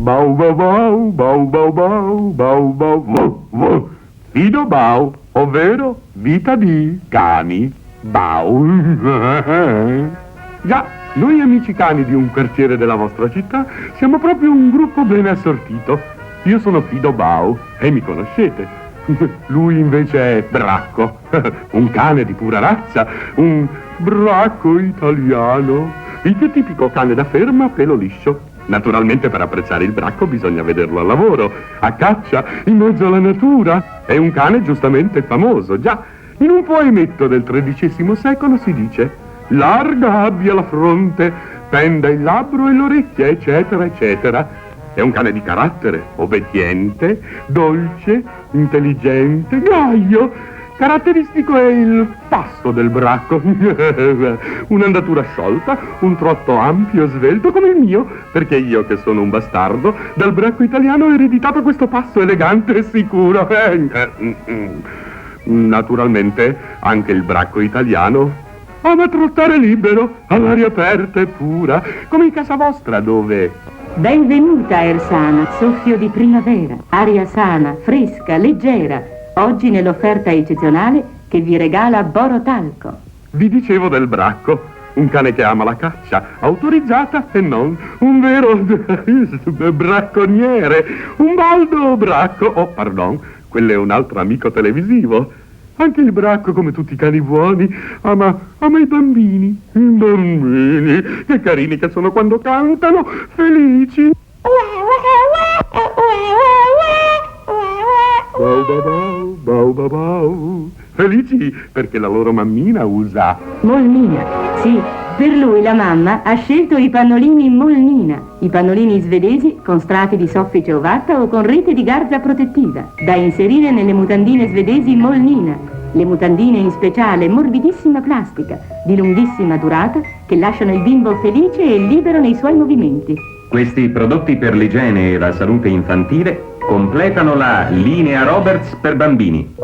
Bau bau bau, bau bau bau, bau bau bau, bau. Fido Bau, ovvero vita di cani. Bau. Già, noi amici cani di un quartiere della vostra città siamo proprio un gruppo ben assortito. Io sono Fido Bau e mi conoscete. Lui invece è Bracco, un cane di pura razza, un bracco italiano, il più tipico cane da ferma a pelo liscio. Naturalmente per apprezzare il bracco bisogna vederlo al lavoro, a caccia, in mezzo alla natura. È un cane giustamente famoso, già. In un poemetto del XIII secolo si dice: larga abbia la fronte, penda il labbro e l'orecchia, eccetera, eccetera. È un cane di carattere, obbediente, dolce, intelligente, gaio. Caratteristico è il passo del bracco. Un'andatura sciolta, un trotto ampio e svelto come il mio, perché io, che sono un bastardo, dal bracco italiano ho ereditato questo passo elegante e sicuro. Naturalmente anche il bracco italiano ama trottare libero, all'aria aperta e pura, come in casa vostra, dove... Benvenuta Ersana, soffio di primavera, aria sana, fresca, leggera. Oggi nell'offerta eccezionale che vi regala Borotalco. Vi dicevo del bracco, un cane che ama la caccia, autorizzata e non, un vero bracconiere, un baldo bracco, oh pardon, quello è un altro amico televisivo. Anche il bracco, come tutti i cani buoni, ama i bambini. I bambini, che carini che sono quando cantano, felici. Bau bau bau, bau bau bau. Felici perché la loro mammina usa... Molnina, sì, per lui la mamma ha scelto i pannolini Molnina, i pannolini svedesi con strati di soffice ovatta o con rete di garza protettiva, da inserire nelle mutandine svedesi Molnina, le mutandine in speciale morbidissima plastica, di lunghissima durata, che lasciano il bimbo felice e libero nei suoi movimenti. Questi prodotti per l'igiene e la salute infantile completano la linea Roberts per bambini.